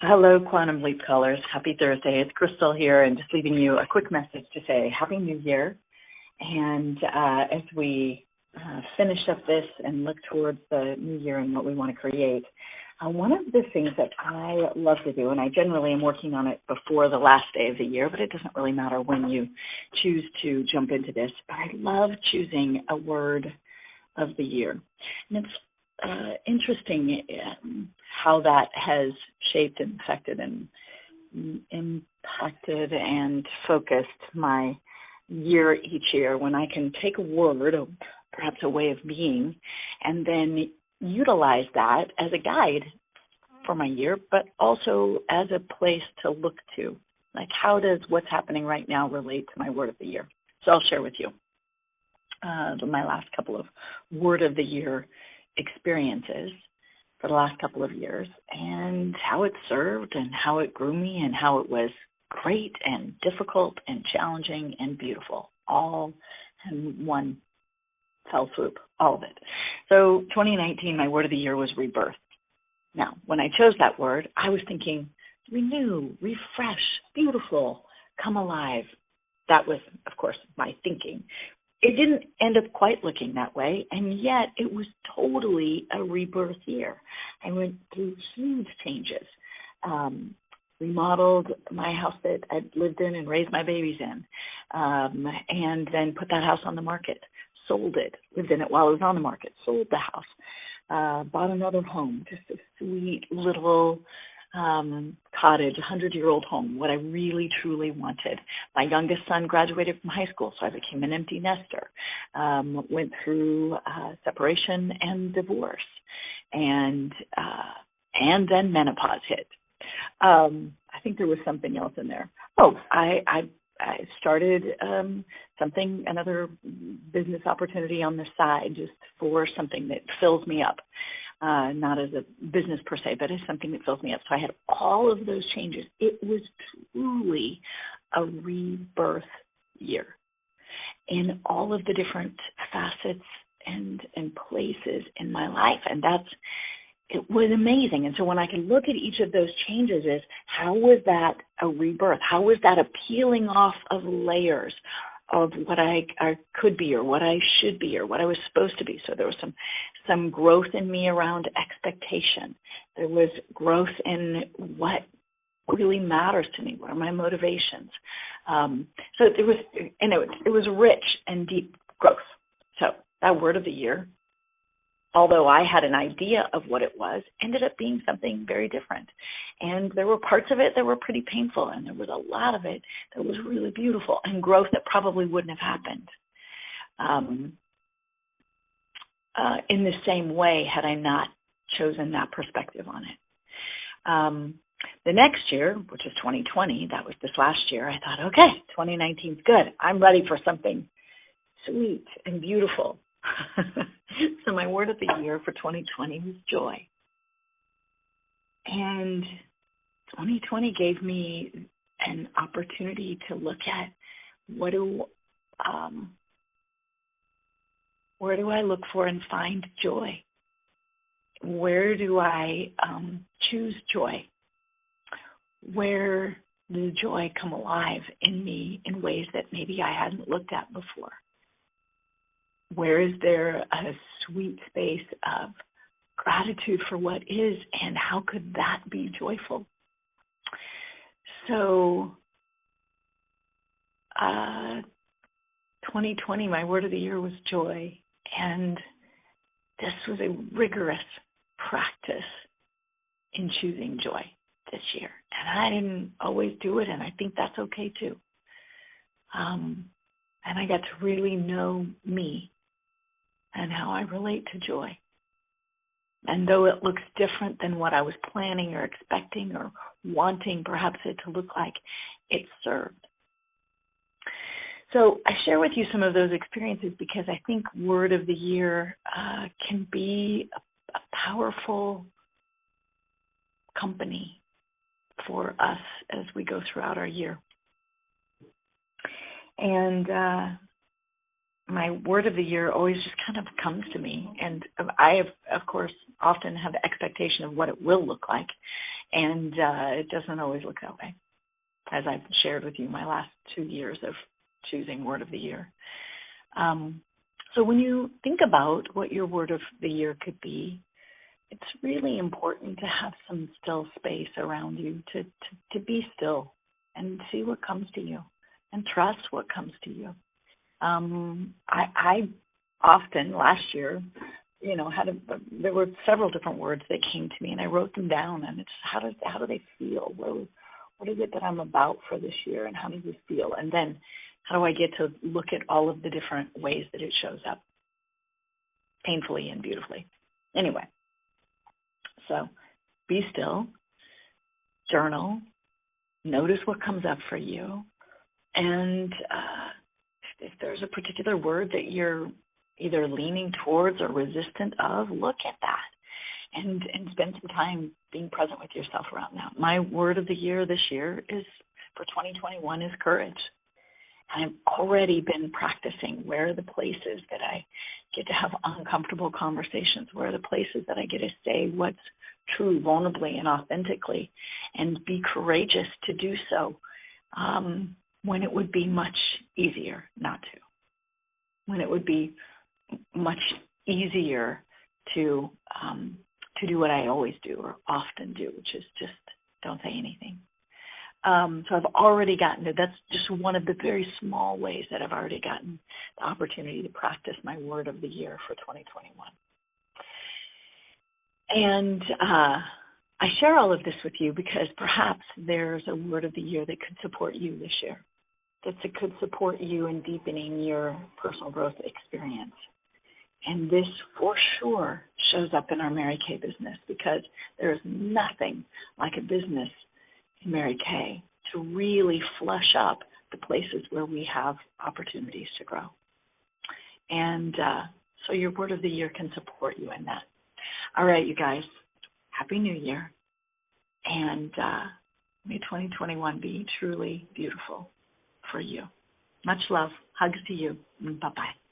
Hello, Quantum Leap Callers. Happy Thursday. It's Krystal here, and just leaving you a quick message to say Happy New Year. And as we finish up this and look towards the new year and what we want to create, one of the things that I love to do, and I generally am working on it before the last day of the year, but it doesn't really matter when you choose to jump into this, but I love choosing a word of the year. And it's interesting how that has shaped and affected and impacted and focused my year each year, when I can take a word, or perhaps a way of being, and then utilize that as a guide for my year, but also as a place to look to. Like, how does what's happening right now relate to my word of the year? So I'll share with you my last couple of word of the year experiences for the last couple of years, and how it served and how it grew me and how it was great and difficult and challenging and beautiful, all in one fell swoop, all of it. So 2019, my word of the year was rebirth. Now, when I chose that word, I was thinking renew, refresh, beautiful, come alive. That was, of course, my thinking. It didn't end up quite looking that way, and yet it was totally a rebirth year. I went through huge changes. Remodeled my house that I'd lived in and raised my babies in, and then put that house on the market, sold it, lived in it while it was on the market, sold the house, bought another home, just a sweet little cottage, 100-year-old home, what I really, truly wanted. My youngest son graduated from high school, so I became an empty nester. Went through separation and divorce, and then menopause hit. I think there was something else in there. Oh, I started another business opportunity on the side, just for something that fills me up. Not as a business per se, but as something that fills me up. So I had all of those changes. It was truly a rebirth year in all of the different facets and places in my life. And it was amazing. And so when I can look at each of those changes, is how was that a rebirth? How was that a peeling off of layers of what I could be, or what I should be, or what I was supposed to be? So there was some growth in me around expectation. There was growth in what really matters to me. What are my motivations? So it was rich and deep growth. So that word of the year, although I had an idea of what it was, ended up being something very different. And there were parts of it that were pretty painful, and there was a lot of it that was really beautiful, and growth that probably wouldn't have happened in the same way had I not chosen that perspective on it. The next year, which is 2020, that was this last year, I thought, okay, 2019 is good. I'm ready for something sweet and beautiful. So my word of the year for 2020 was joy. And 2020 gave me an opportunity to look at where do I look for and find joy? Where do I choose joy? Where does joy come alive in me in ways that maybe I hadn't looked at before? Where is there a sweet space of gratitude for what is, and how could that be joyful? So 2020, my word of the year was joy, and this was a rigorous practice in choosing joy this year. And I didn't always do it, and I think that's okay too. And I got to really know me and how I relate to joy. And though it looks different than what I was planning or expecting or wanting perhaps it to look like, it served. So I share with you some of those experiences because I think word of the year can be a powerful company for us as we go throughout our year. And my word of the year always just kind of comes to me. And I, of course, often have the expectation of what it will look like. And it doesn't always look that way, as I've shared with you my last 2 years of choosing word of the year. So when you think about what your word of the year could be, it's really important to have some still space around you to be still and see what comes to you and trust what comes to you. I often last year, there were several different words that came to me, and I wrote them down. And it's how do they feel? What is it that I'm about for this year, and how does it feel? And then how do I get to look at all of the different ways that it shows up, painfully and beautifully? Anyway, so be still, journal, notice what comes up for you, and if there's a particular word that you're either leaning towards or resistant of, look at that and spend some time being present with yourself around that. My word of the year this year for 2021 is courage. And I've already been practicing where are the places that I get to have uncomfortable conversations, where are the places that I get to say what's true, vulnerably and authentically, and be courageous to do so when it would be much easier not to, when it would be much easier to do what I always do or often do, which is just don't say anything. So I've already gotten to, that's just one of the very small ways that I've already gotten the opportunity to practice my word of the year for 2021. And I share all of this with you because perhaps there's a word of the year that could support you this year, that could support you in deepening your personal growth experience. And this for sure shows up in our Mary Kay business, because there is nothing like a business in Mary Kay to really flush up the places where we have opportunities to grow. And so your word of the year can support you in that. All right, you guys, Happy New Year. And may 2021 be truly beautiful for you. Much love. Hugs to you. Bye-bye.